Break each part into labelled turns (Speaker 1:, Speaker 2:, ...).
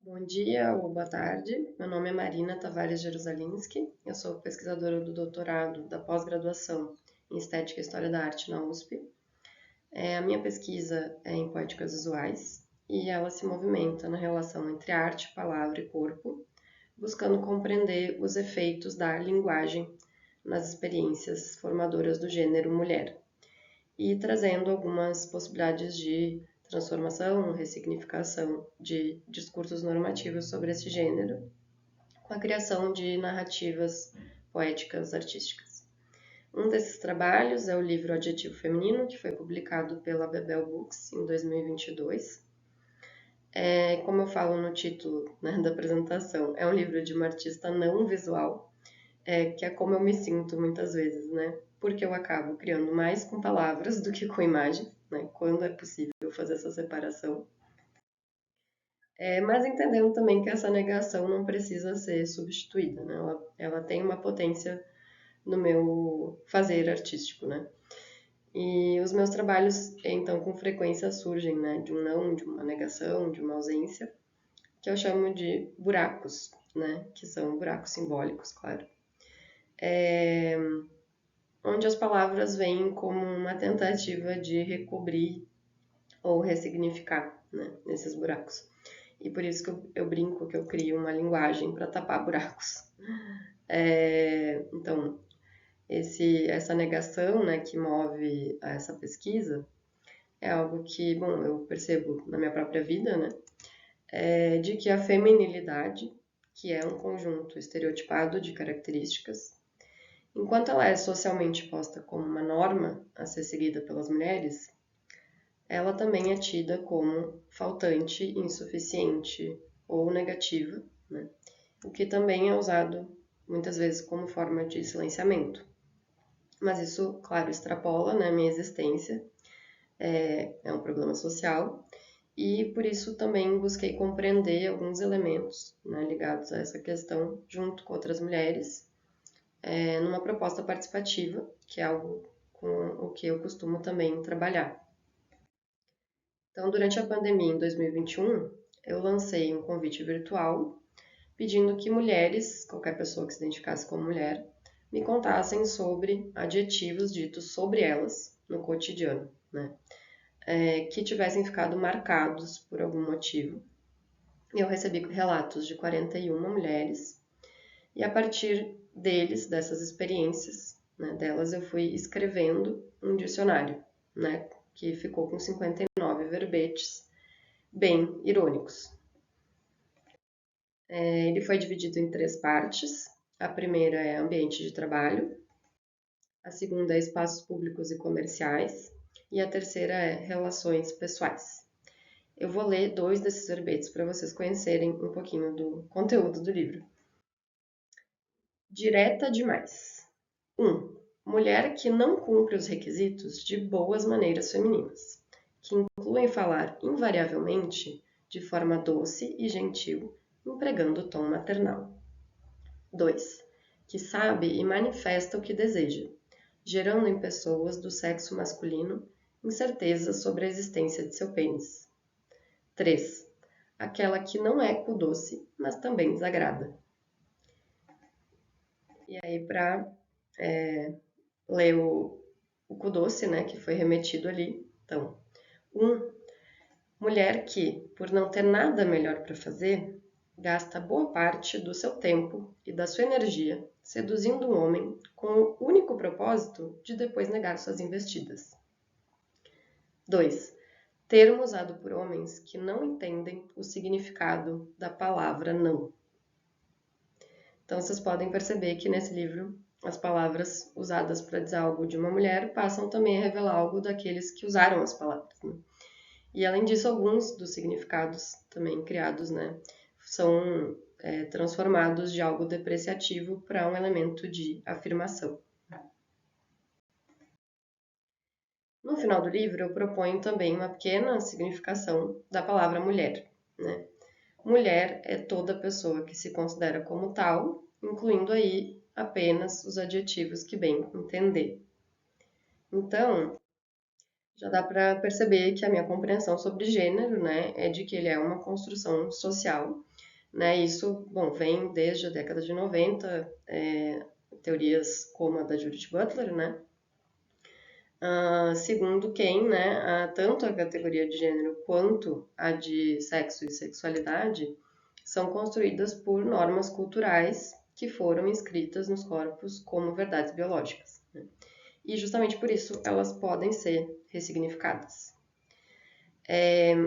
Speaker 1: Bom dia ou boa tarde. Meu nome é Marina Tavares Jerusalinski. Eu sou pesquisadora do doutorado da pós-graduação em Estética e História da Arte na USP. A minha pesquisa é em poéticas visuais e ela se movimenta na relação entre arte, palavra e corpo, buscando compreender os efeitos da linguagem nas experiências formadoras do gênero mulher e trazendo algumas possibilidades de transformação, ressignificação de discursos normativos sobre esse gênero, com a criação de narrativas poéticas artísticas. Um desses trabalhos é o livro Adjetivo Feminino, que foi publicado pela Bebel Books em 2022. Como eu falo no título, né, da apresentação, é um livro de uma artista não visual, que é como eu me sinto muitas vezes, né? Porque eu acabo criando mais com palavras do que com imagens, né? Quando é possível fazer essa separação. Mas entendendo também que essa negação não precisa ser substituída, né? Ela tem uma potência no meu fazer artístico, né? E os meus trabalhos, então, com frequência surgem, né? De um não, de uma negação, de uma ausência, que eu chamo de buracos, né? Que são buracos simbólicos, claro. Onde as palavras vêm como uma tentativa de recobrir ou ressignificar, né, nesses buracos. E por isso que eu brinco que eu crio uma linguagem para tapar buracos. Então, essa negação, né, que move essa pesquisa é algo que, bom, eu percebo na minha própria vida, né, de que a feminilidade, que é um conjunto estereotipado de características, enquanto ela é socialmente posta como uma norma a ser seguida pelas mulheres, ela também é tida como faltante, insuficiente ou negativa, né? O que também é usado muitas vezes como forma de silenciamento. Mas isso, claro, extrapola, né, a minha existência, é um problema social, e por isso também busquei compreender alguns elementos, né, ligados a essa questão junto com outras mulheres, numa proposta participativa, que é algo com o que eu costumo também trabalhar. Então, durante a pandemia em 2021, eu lancei um convite virtual pedindo que mulheres, qualquer pessoa que se identificasse como mulher, me contassem sobre adjetivos ditos sobre elas no cotidiano, né? Que tivessem ficado marcados por algum motivo. Eu recebi relatos de 41 mulheres e a partir dessas experiências, né, delas, eu fui escrevendo um dicionário, né, que ficou com 59 verbetes bem irônicos. Ele foi dividido em 3 partes. A primeira é ambiente de trabalho, a segunda é espaços públicos e comerciais e a terceira é relações pessoais. Eu vou ler 2 desses verbetes para vocês conhecerem um pouquinho do conteúdo do livro. Direta demais. 1. Mulher que não cumpre os requisitos de boas maneiras femininas, que incluem falar invariavelmente de forma doce e gentil, empregando o tom maternal. 2. Que sabe e manifesta o que deseja, gerando em pessoas do sexo masculino incerteza sobre a existência de seu pênis. 3. Aquela que não é cu doce, mas também desagrada. E aí, para ler o cu doce, né, que foi remetido ali. Então, 1. Mulher que, por não ter nada melhor para fazer, gasta boa parte do seu tempo e da sua energia seduzindo um homem com o único propósito de depois negar suas investidas. 2. Termo usado por homens que não entendem o significado da palavra não. Então vocês podem perceber que nesse livro as palavras usadas para dizer algo de uma mulher passam também a revelar algo daqueles que usaram as palavras, né? E além disso, alguns dos significados também criados, né, são transformados de algo depreciativo para um elemento de afirmação. No final do livro, eu proponho também uma pequena significação da palavra mulher, né? Mulher é toda pessoa que se considera como tal, incluindo aí apenas os adjetivos que bem entender. Então, Já dá para perceber que a minha compreensão sobre gênero, né, é de que ele é uma construção social, né? Isso, bom, vem desde a década de 90, teorias como a da Judith Butler, né? Segundo quem, né, tanto a categoria de gênero quanto a de sexo e sexualidade são construídas por normas culturais que foram inscritas nos corpos como verdades biológicas, né? E justamente por isso elas podem ser ressignificadas.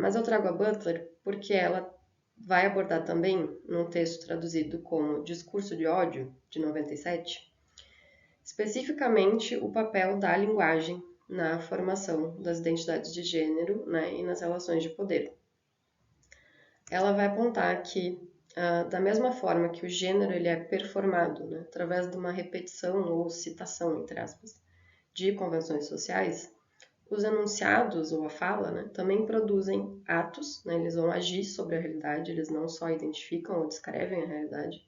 Speaker 1: Mas eu trago a Butler porque ela vai abordar também, num texto traduzido como Discurso de Ódio, de 97, especificamente o papel da linguagem na formação das identidades de gênero, né, e nas relações de poder. Ela vai apontar que, da mesma forma que o gênero ele é performado, né, através de uma repetição ou citação, entre aspas, de convenções sociais, os enunciados ou a fala, né, também produzem atos, né, eles vão agir sobre a realidade, eles não só identificam ou descrevem a realidade.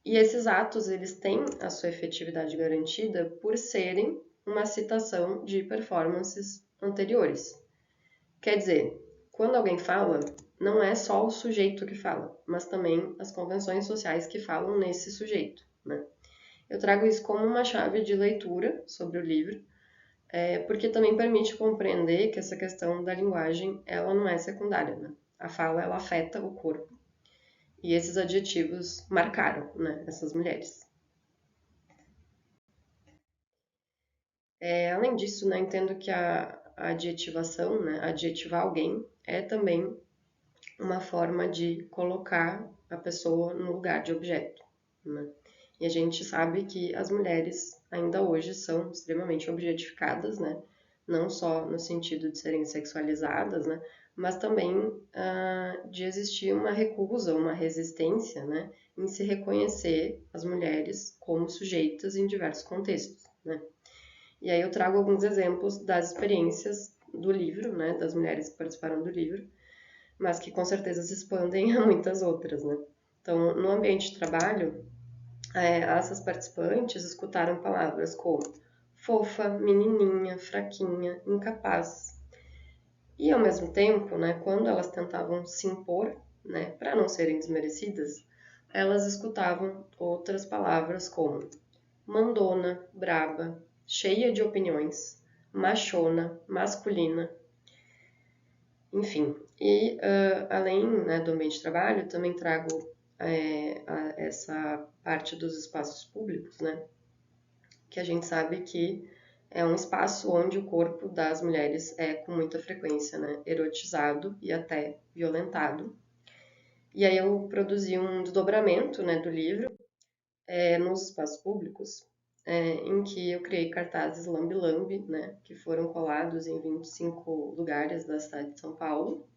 Speaker 1: E esses atos, eles têm a sua efetividade garantida por serem uma citação de performances anteriores. Quer dizer, quando alguém fala, não é só o sujeito que fala, mas também as convenções sociais que falam nesse sujeito, né? Eu trago isso como uma chave de leitura sobre o livro, porque também permite compreender que essa questão da linguagem, ela não é secundária, né? A fala, ela afeta o corpo. E esses adjetivos marcaram, né, essas mulheres. Além disso, né, entendo que a adjetivação, né, adjetivar alguém, é também uma forma de colocar a pessoa no lugar de objeto, né? E a gente sabe que as mulheres ainda hoje são extremamente objetificadas, né? Não só no sentido de serem sexualizadas, né? Mas também de existir uma recusa, uma resistência, né? Em se reconhecer as mulheres como sujeitas em diversos contextos, né? E aí eu trago alguns exemplos das experiências do livro, né? Das mulheres que participaram do livro, mas que com certeza se expandem a muitas outras, né? Então, no ambiente de trabalho, essas participantes escutaram palavras como fofa, menininha, fraquinha, incapaz. E ao mesmo tempo, né, quando elas tentavam se impor, né, para não serem desmerecidas, elas escutavam outras palavras como mandona, braba, cheia de opiniões, machona, masculina, enfim. E além, né, do ambiente de trabalho, também trago essa parte dos espaços públicos, né, que a gente sabe que é um espaço onde o corpo das mulheres é com muita frequência, né, erotizado e até violentado. E aí eu produzi um desdobramento, né, do livro nos espaços públicos, em que eu criei cartazes lambe-lambe, né, que foram colados em 25 lugares da cidade de São Paulo,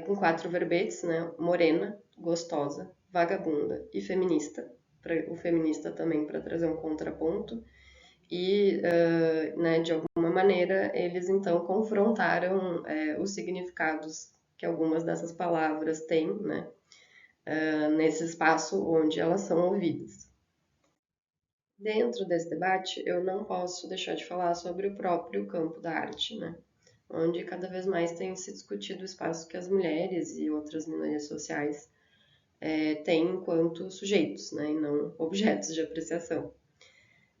Speaker 1: com 4 verbetes, né, morena, gostosa, vagabunda e feminista, o feminista também para trazer um contraponto, e, né, de alguma maneira, eles então confrontaram os significados que algumas dessas palavras têm, né, nesse espaço onde elas são ouvidas. Dentro desse debate, eu não posso deixar de falar sobre o próprio campo da arte, né? Onde cada vez mais tem se discutido o espaço que as mulheres e outras minorias sociais têm enquanto sujeitos, né? E não objetos de apreciação.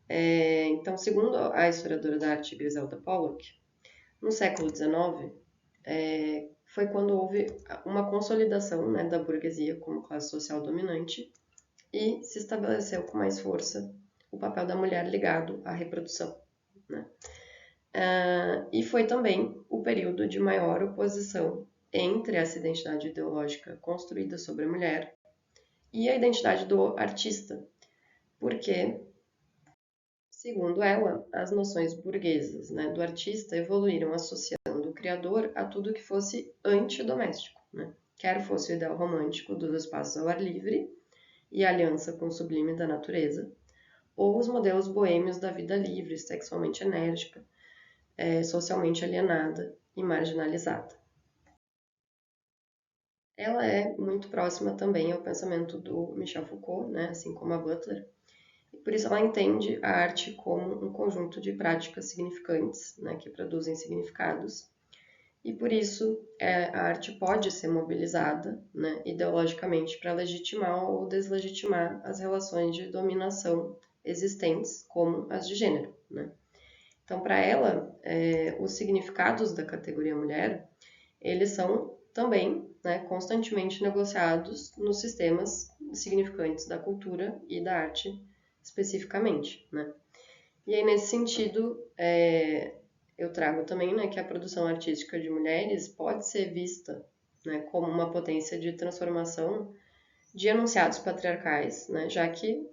Speaker 1: Então, segundo a historiadora da arte Griselda Pollock, no século XIX, foi quando houve uma consolidação, né, da burguesia como classe social dominante e se estabeleceu com mais força o papel da mulher ligado à reprodução, né? E foi também o período de maior oposição entre essa identidade ideológica construída sobre a mulher e a identidade do artista, porque, segundo ela, as noções burguesas, né, do artista evoluíram associando o criador a tudo que fosse antidoméstico, né? Quer fosse o ideal romântico dos espaços ao ar livre e a aliança com o sublime da natureza, ou os modelos boêmios da vida livre, sexualmente enérgica, socialmente alienada e marginalizada. Ela é muito próxima também ao pensamento do Michel Foucault, né, assim como a Butler, Por isso ela entende a arte como um conjunto de práticas significantes, né, que produzem significados, e por isso a arte pode ser mobilizada, né, ideologicamente para legitimar ou deslegitimar as relações de dominação existentes, como as de gênero. Né? Então, para ela, os significados da categoria mulher, eles são também, né, constantemente negociados nos sistemas significantes da cultura e da arte especificamente, né? E aí, nesse sentido, eu trago também, né, que a produção artística de mulheres pode ser vista, né, como uma potência de transformação de enunciados patriarcais, né, já que,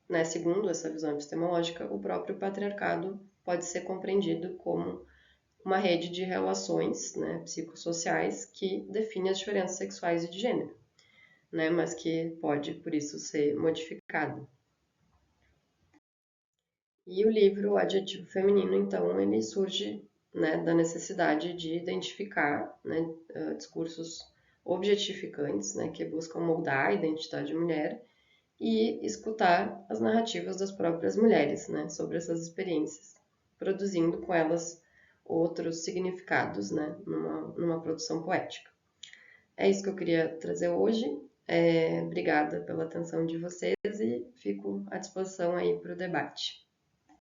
Speaker 1: né, segundo essa visão epistemológica, o próprio patriarcado pode ser compreendido como uma rede de relações, né, psicossociais que define as diferenças sexuais e de gênero, né, mas que pode, por isso, ser modificado. E o livro O Adjetivo Feminino, então, ele surge, né, da necessidade de identificar, né, discursos objetificantes, né, que buscam moldar a identidade mulher e escutar as narrativas das próprias mulheres, né, sobre essas experiências, produzindo com elas outros significados, né, numa produção poética. É isso que eu queria trazer hoje. Obrigada pela atenção de vocês e fico à disposição aí para o debate.